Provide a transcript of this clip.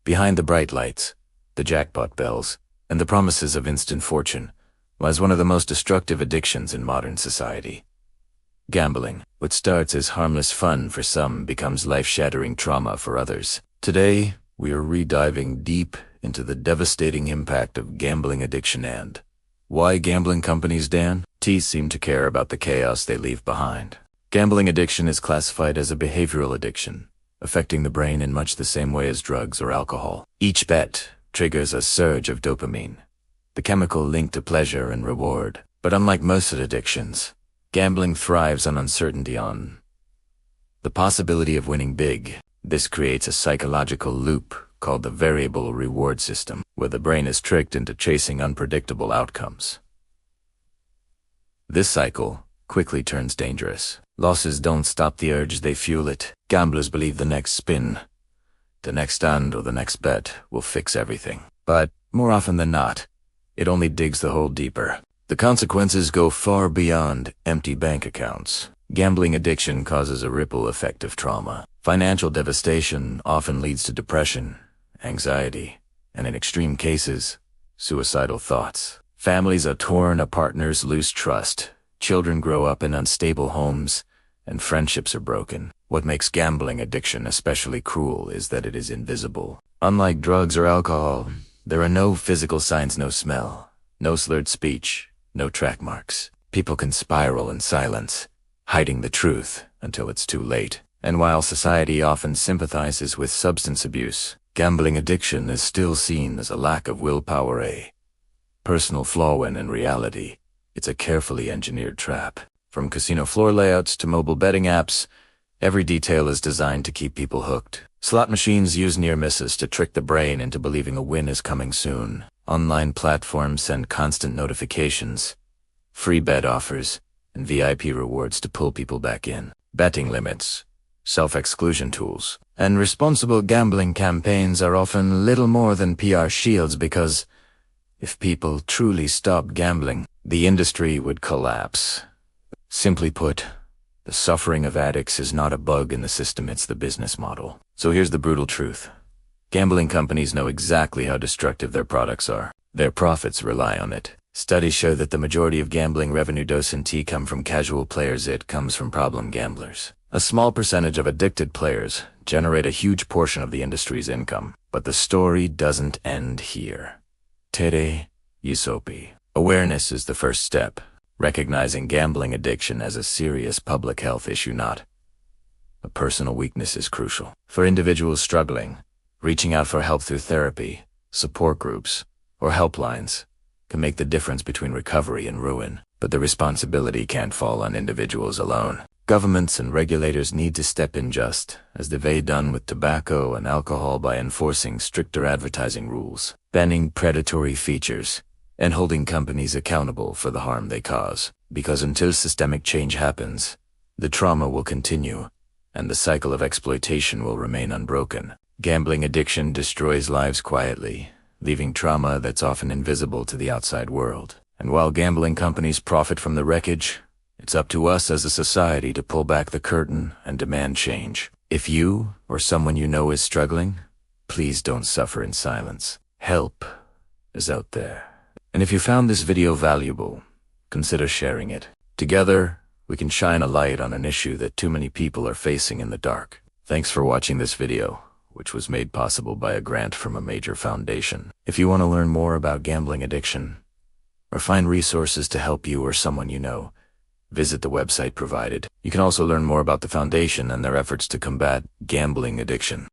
Behind the bright lights, the jackpot bells, and the promises of instant fortune lies one of the most destructive addictions in modern society. Gambling. What starts as harmless fun for some becomes life-shattering trauma for others. Today, we are rediving deep into the devastating impact of gambling addiction and why gambling companies, Dan, seem to care about the chaos they leave behind. Gambling addiction is classified as a behavioral addiction, affecting the brain in much the same way as drugs or alcohol. Each bet triggers a surge of dopamine, the chemical linked to pleasure and reward. But unlike most addictions, gambling thrives on uncertainty, on the possibility of winning big. This creates a psychological loop called the variable reward system, where the brain is tricked into chasing unpredictable outcomes. This cycle quickly turns dangerous. Losses don't stop the urge, they fuel it. Gamblers believe the next spin, the next stand, or the next bet will fix everything. But more often than not, it only digs the hole deeper. The consequences go far beyond empty bank accounts. Gambling addiction causes a ripple effect of trauma. Financial devastation often leads to depression, anxiety, and in extreme cases, suicidal thoughts. Families are torn, partners lose trust, children grow up in unstable homes, and friendships are broken. What makes gambling addiction especially cruel is that it is invisible. Unlike drugs or alcohol, there are no physical signs, no smell, no slurred speech, no track marks. People can spiral in silence, hiding the truth until it's too late. And while society often sympathizes with substance abuse, gambling addiction is still seen as a lack of willpower, a personal flaw, when in reality, it's a carefully engineered trap. From casino floor layouts to mobile betting apps, every detail is designed to keep people hooked. Slot machines use near misses to trick the brain into believing a win is coming soon. Online platforms send constant notifications, free bet offers, and VIP rewards to pull people back in. Betting limits, self-exclusion tools, and responsible gambling campaigns are often little more than PR shields, because if people truly stopped gambling, the industry would collapse. Simply put, the suffering of addicts is not a bug in the system, it's the business model. So here's the brutal truth. Gambling companies know exactly how destructive their products are. Their profits rely on it. Studies show that the majority of gambling revenue doesn't come from casual players, it comes from problem gamblers. A small percentage of addicted players generate a huge portion of the industry's income. But the story doesn't end here. Tere Yisopi. Awareness is the first step. Recognizing gambling addiction as a serious public health issue, not a personal weakness, is crucial. For individuals struggling, reaching out for help through therapy, support groups, or helplines can make the difference between recovery and ruin. But the responsibility can't fall on individuals alone. Governments and regulators need to step in, just as they've done with tobacco and alcohol, by enforcing stricter advertising rules, banning predatory features, and holding companies accountable for the harm they cause. Because until systemic change happens, the trauma will continue, and the cycle of exploitation will remain unbroken. Gambling addiction destroys lives quietly, leaving trauma that's often invisible to the outside world. And while gambling companies profit from the wreckage, it's up to us as a society to pull back the curtain and demand change. If you or someone you know is struggling, please don't suffer in silence. Help is out there. And if you found this video valuable, consider sharing it. Together, we can shine a light on an issue that too many people are facing in the dark. Thanks for watching this video, which was made possible by a grant from a major foundation. If you want to learn more about gambling addiction, or find resources to help you or someone you know, visit the website provided. You can also learn more about the foundation and their efforts to combat gambling addiction.